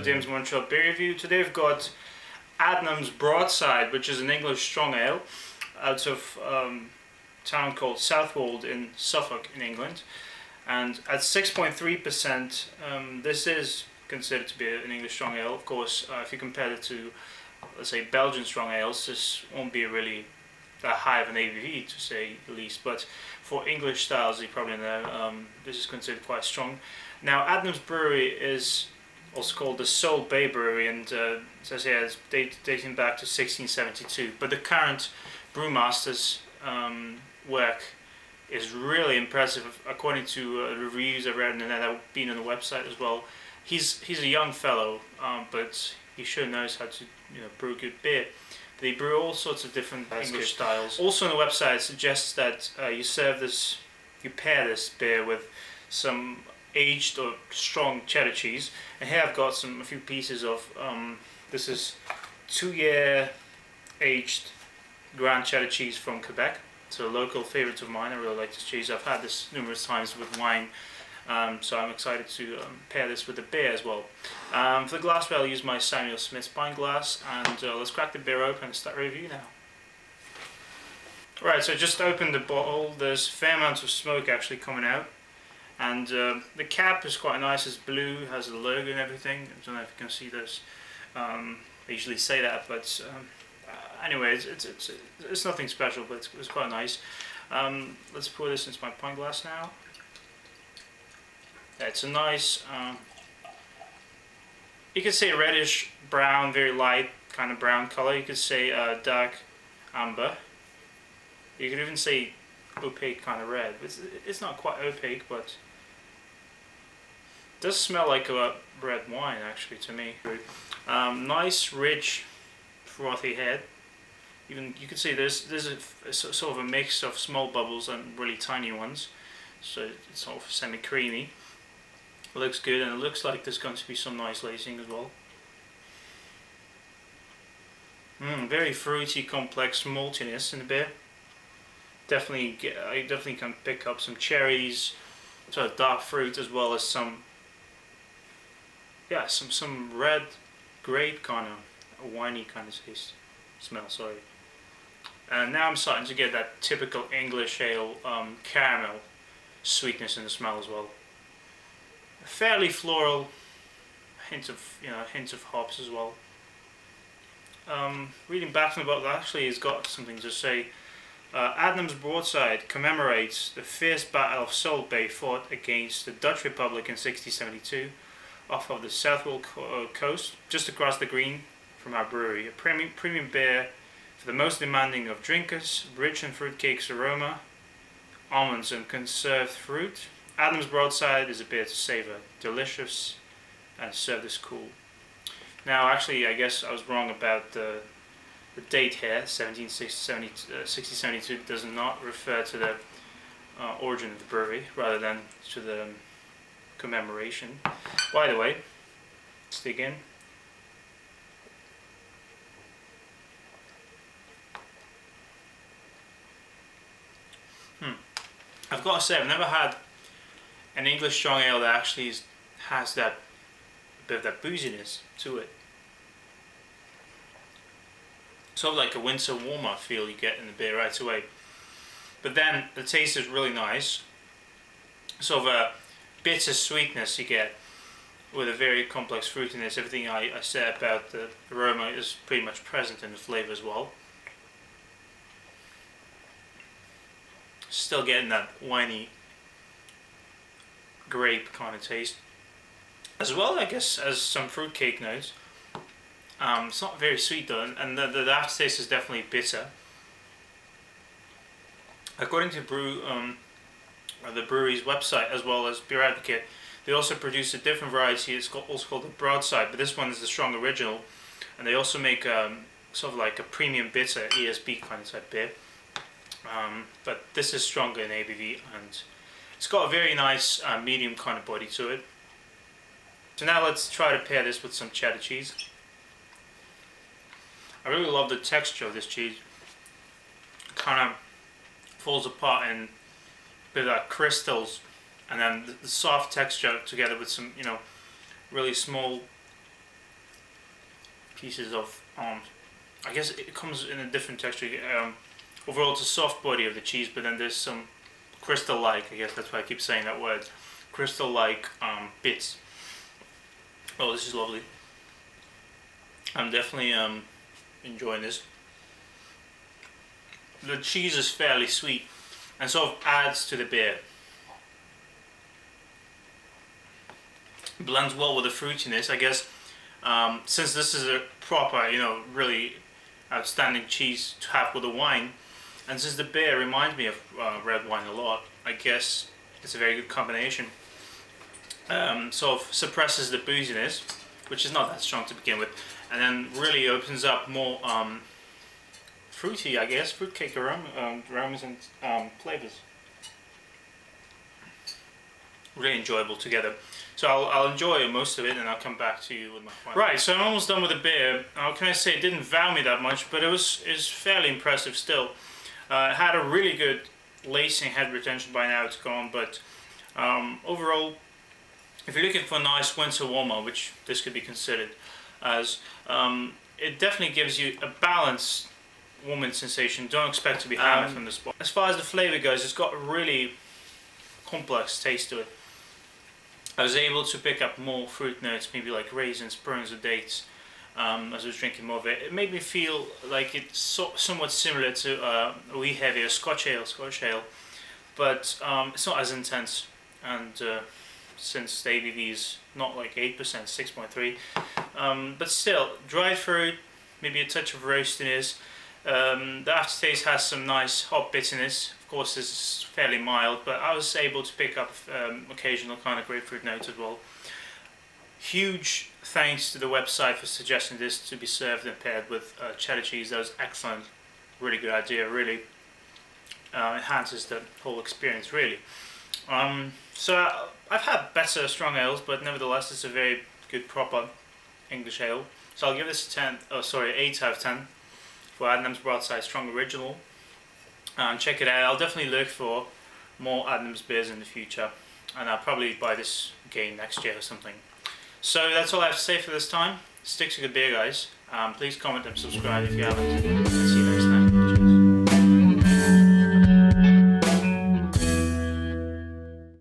Adnams Montreal beer review. Today we've got Adnams Broadside, which is an English strong ale out of a town called Southwold in Suffolk in England. And at 6.3%, this is considered to be an English strong ale. Of course, if you compare it to, let's say, Belgian strong ales, this won't be really that high of an ABV, to say the least. But for English styles, you probably know, this is considered quite strong. Now, Adnams Brewery is also called the Sole Bay Brewery, and it says here it's dating back to 1672. But the current brewmaster's work is really impressive, according to reviews I've read and I've been on the website as well. He's a young fellow, but he sure knows how to brew good beer. They brew all sorts of different English styles. Also on the website it suggests that you pair this beer with some aged or strong cheddar cheese. And here I've got a few pieces of this is 2-year aged Grand Cheddar cheese from Quebec. It's a local favourite of mine. I really like this cheese. I've had this numerous times with wine, so I'm excited to pair this with the beer as well. For the glassware, I'll use my Samuel Smith's pint glass, and let's crack the beer open and start the review now. Right, so I just opened the bottle. There's a fair amount of smoke actually coming out, and the cap is quite nice. It's blue, has the logo and everything. I don't know if you can see this. I usually say that, but anyway, it's nothing special, but it's quite nice. Let's pour this into my pint glass now. Yeah, it's a nice, you could say reddish brown, very light kind of brown color. You could say dark amber. You could even say opaque kind of red. It's not quite opaque, but it does smell like a red wine actually to me. Nice, rich, frothy head. Even you could see there's a sort of a mix of small bubbles and really tiny ones, so it's sort of semi-creamy. It looks good, and it looks like there's going to be some nice lacing as well. Very fruity, complex maltiness in the beer. I definitely can pick up some cherries, sort of dark fruit, as well as some red grape kind of winey kind of taste. Smell, sorry. And now I'm starting to get that typical English ale caramel sweetness in the smell as well. A fairly floral hint of hops as well. Reading back from the bottle, actually, it's got something to say. Adnams Broadside commemorates the fierce battle of Sole Bay fought against the Dutch Republic in 1672 off of the Southwold coast, just across the green from our brewery. A premium beer for the most demanding of drinkers, rich in fruitcake's aroma, almonds and conserved fruit. Adnams Broadside is a beer to savour, delicious, and served as cool. Now, actually, I guess I was wrong about the date here. 1672 does not refer to the origin of the brewery, rather than to the commemoration. By the way, let's dig in. I've got to say, I've never had an English strong ale that actually has that bit of that booziness to it. Sort of like a winter warmer feel you get in the beer right away. But then the taste is really nice. Sort of a bitter sweetness you get with a very complex fruitiness. Everything I said about the aroma is pretty much present in the flavour as well. Still getting that winey grape kind of taste, as well, I guess, as some fruitcake notes. It's not very sweet though, and the aftertaste is definitely bitter. According to the brewery's website, as well as Beer Advocate, they also produce a different variety. It's also called the Broadside, but this one is the strong original, and they also make sort of like a premium bitter ESB kind of type beer. But this is stronger in ABV, and it's got a very nice medium kind of body to it. So now let's try to pair this with some cheddar cheese. I really love the texture of this cheese. It kind of falls apart in a bit of that crystals, and then the soft texture together with some, really small pieces of, I guess it comes in a different texture. Overall it's a soft body of the cheese, but then there's some crystal-like, I guess that's why I keep saying that word, crystal-like bits. Oh, this is lovely. I'm definitely enjoying this. The cheese is fairly sweet and sort of adds to the beer. Blends well with the fruitiness, I guess. Since this is a proper, really outstanding cheese to have with a wine, and since the beer reminds me of red wine a lot, I guess it's a very good combination. Sort of suppresses the booziness, which is not that strong to begin with, and then really opens up more fruity, I guess, fruitcake aromas and flavours. Really enjoyable together. So I'll enjoy most of it, and I'll come back to you with my final. Right, so I'm almost done with the beer. How can I say, it didn't wow me that much, but it was fairly impressive still. It had a really good lacing head retention. By now it's gone, but overall, if you're looking for a nice winter warmer, which this could be considered as, it definitely gives you a balanced warming sensation. Don't expect to be hammered from this bottle. As far as the flavour goes, it's got a really complex taste to it. I was able to pick up more fruit notes, maybe like raisins, prunes, or dates, as I was drinking more of it. It made me feel like it's somewhat similar to a wee heavier Scotch ale, but it's not as intense. And since the ABV is not like 8%, 6.3, but still, dried fruit, maybe a touch of roastiness. The aftertaste has some nice hop bitterness. Of course, it's fairly mild, but I was able to pick up occasional kind of grapefruit notes as well. Huge thanks to the website for suggesting this to be served and paired with cheddar cheese. That was excellent, really good idea. Really enhances the whole experience. Really. So I've had better strong ales, but nevertheless, it's a very good proper English ale. So I'll give this a 8 out of 10 for Adnams Broadside Strong Original. Check it out. I'll definitely look for more Adnams beers in the future, and I'll probably buy this again next year or something. So that's all I have to say for this time. Stick to good beer, guys. Please comment and subscribe if you haven't.